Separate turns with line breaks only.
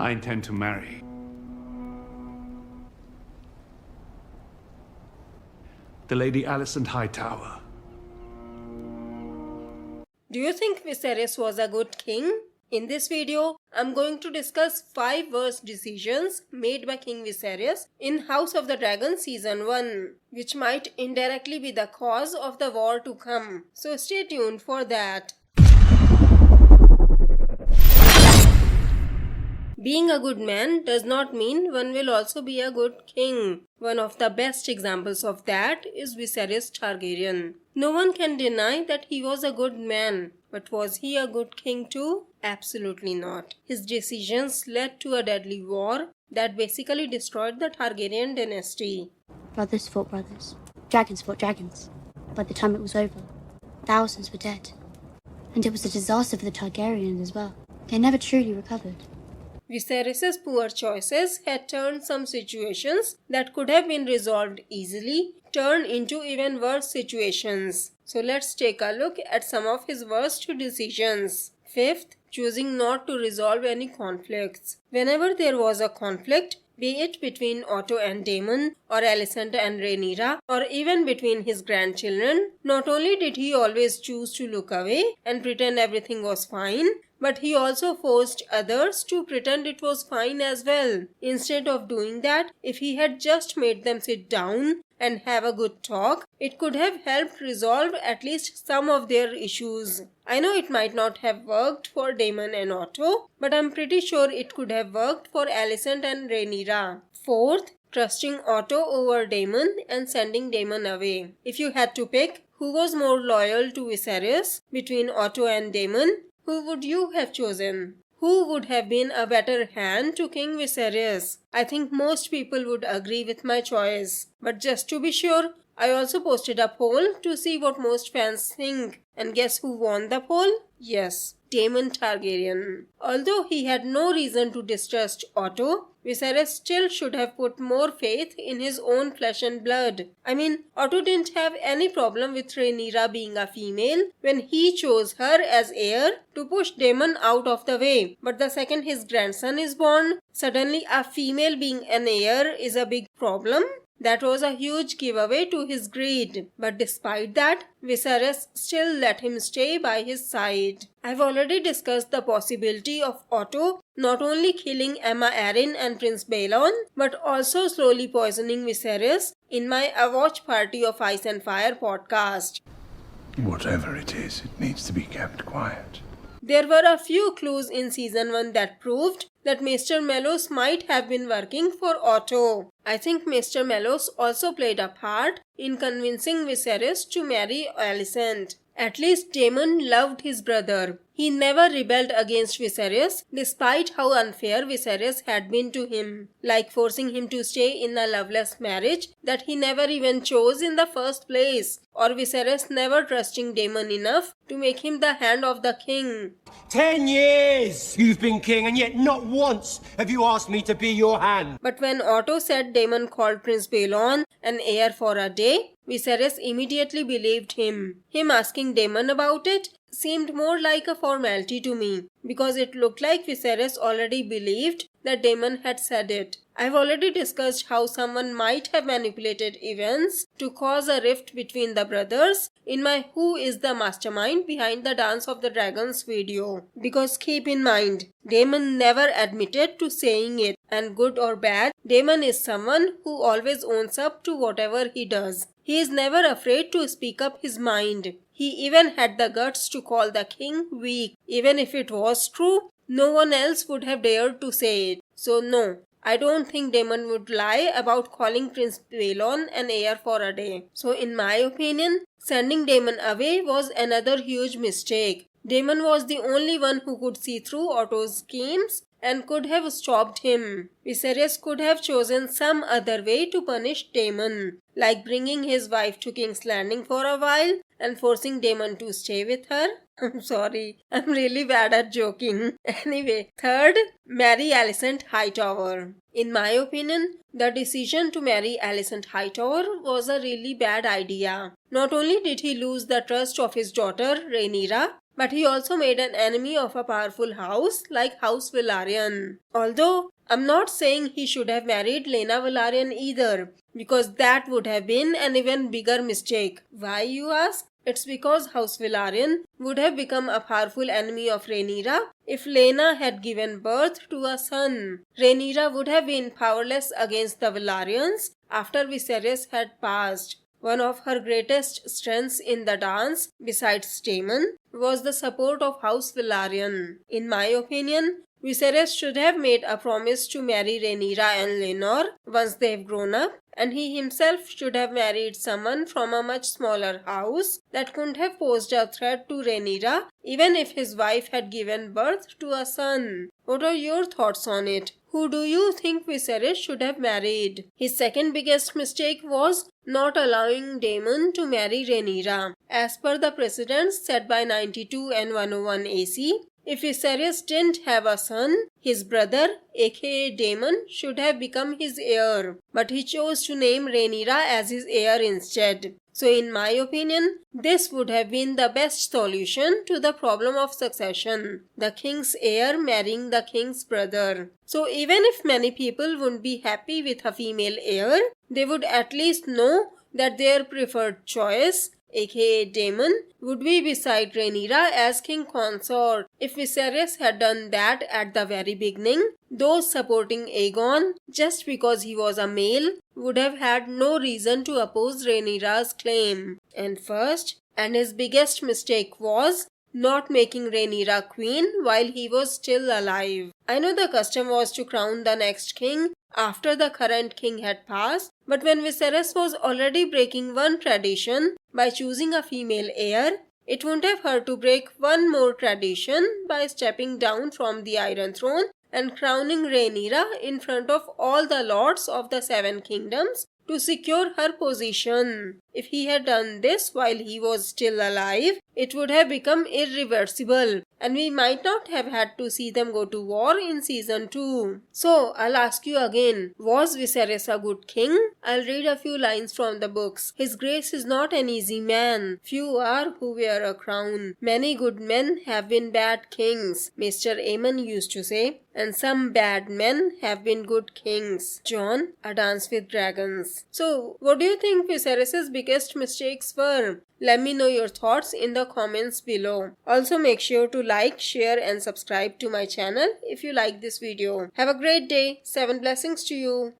I intend to marry the Lady Alicent Hightower.
Do you think Viserys was a good king? In this video, I'm going to discuss 5 worst decisions made by King Viserys in House of the Dragon Season 1, which might indirectly be the cause of the war to come. So stay tuned for that. Being a good man does not mean one will also be a good king. One of the best examples of that is Viserys Targaryen. No one can deny that he was a good man, but was he a good king too? Absolutely not. His decisions led to a deadly war that basically destroyed the Targaryen dynasty.
Brothers fought brothers. Dragons fought dragons. By the time it was over, thousands were dead. And it was a disaster for the Targaryens as well. They never truly recovered.
Viserys' poor choices had turned some situations that could have been resolved easily, turned into even worse situations. So let's take a look at some of his worst decisions. Fifth, choosing not to resolve any conflicts. Whenever there was a conflict, be it between Otto and Daemon, or Alicent and Rhaenyra, or even between his grandchildren, not only did he always choose to look away and pretend everything was fine, but he also forced others to pretend it was fine as well. Instead of doing that, if he had just made them sit down and have a good talk, it could have helped resolve at least some of their issues. I know it might not have worked for Daemon and Otto, but I'm pretty sure it could have worked for Alicent and Rhaenyra. Fourth, trusting Otto over Daemon and sending Daemon away. If you had to pick who was more loyal to Viserys between Otto and Daemon, who would you have chosen? Who would have been a better hand to King Viserys? I think most people would agree with my choice. But just to be sure, I also posted a poll to see what most fans think. And guess who won the poll? Yes, Daemon Targaryen. Although he had no reason to distrust Otto, Viserys still should have put more faith in his own flesh and blood. I mean, Otto didn't have any problem with Rhaenyra being a female when he chose her as heir to push Daemon out of the way. But the second his grandson is born, suddenly a female being an heir is a big problem. That was a huge giveaway to his greed. But despite that, Viserys still let him stay by his side. I've already discussed the possibility of Otto not only killing Aemma Arryn and Prince Baelon, but also slowly poisoning Viserys in my A Watch Party of Ice and Fire podcast.
Whatever it is, it needs to be kept quiet.
There were a few clues in Season 1 that proved that Maester Melos might have been working for Otto. I think Maester Melos also played a part in convincing Viserys to marry Alicent. At least Daemon loved his brother. He never rebelled against Viserys despite how unfair Viserys had been to him, like forcing him to stay in a loveless marriage that he never even chose in the first place, or Viserys never trusting Daemon enough to make him the hand of the king.
10 years you've been king, and yet not once have you asked me to be your hand.
But when Otto said Daemon called Prince Baelon an heir for a day, Viserys immediately believed him. Him asking Daemon about it seemed more like a formality to me, because it looked like Viserys already believed that Daemon had said it. I've already discussed how someone might have manipulated events to cause a rift between the brothers in my Who is the Mastermind Behind the Dance of the Dragons video. Because keep in mind, Daemon never admitted to saying it, and good or bad, Daemon is someone who always owns up to whatever he does. He is never afraid to speak up his mind. He even had the guts to call the king weak. Even if it was true, no one else would have dared to say it. So no, I don't think Daemon would lie about calling Prince Baelon an heir for a day. So in my opinion, sending Daemon away was another huge mistake. Daemon was the only one who could see through Otto's schemes and could have stopped him. Viserys could have chosen some other way to punish Daemon, like bringing his wife to King's Landing for a while and forcing Daemon to stay with her. I'm sorry, I'm really bad at joking. Anyway, third, marry Alicent Hightower. In my opinion, the decision to marry Alicent Hightower was a really bad idea. Not only did he lose the trust of his daughter Rhaenyra, but he also made an enemy of a powerful house like House Velaryon. Although I'm not saying he should have married Lena Velaryon either, because that would have been an even bigger mistake. Why, you ask? It's because House Velaryon would have become a powerful enemy of Rhaenyra if Lena had given birth to a son. Rhaenyra would have been powerless against the Velaryons after Viserys had passed. One of her greatest strengths in the dance, besides Daemon, was the support of House Velaryon. In my opinion, Viserys should have made a promise to marry Rhaenyra and Laenor once they've grown up, and he himself should have married someone from a much smaller house that couldn't have posed a threat to Rhaenyra even if his wife had given birth to a son. What are your thoughts on it? Who do you think Viserys should have married? His second biggest mistake was not allowing Daemon to marry Rhaenyra. As per the precedents set by 92 and 101 AC, if Viserys didn't have a son, his brother, aka Daemon, should have become his heir. But he chose to name Rhaenyra as his heir instead. So in my opinion, this would have been the best solution to the problem of succession. The king's heir marrying the king's brother. So even if many people wouldn't be happy with a female heir, they would at least know that their preferred choice, aka Daemon, would be beside Rhaenyra as king consort. If Viserys had done that at the very beginning, those supporting Aegon, just because he was a male, would have had no reason to oppose Rhaenyra's claim. And first, and his biggest mistake was not making Rhaenyra queen while he was still alive. I know the custom was to crown the next king after the current king had passed, but when Viserys was already breaking one tradition by choosing a female heir, it wouldn't have hurt to break one more tradition by stepping down from the Iron Throne and crowning Rhaenyra in front of all the lords of the Seven Kingdoms to secure her position. If he had done this while he was still alive, it would have become irreversible, and we might not have had to see them go to war in season 2. So, I'll ask you again, was Viserys a good king? I'll read a few lines from the books. His Grace is not an easy man. Few are who wear a crown. Many good men have been bad kings, Mr. Aemon used to say, and some bad men have been good kings. John, A Dance with Dragons. So, what do you think Viserys' biggest mistakes were? Let me know your thoughts in the comments below. Also make sure to like, share and subscribe to my channel if you like this video. Have a great day. 7 blessings to you.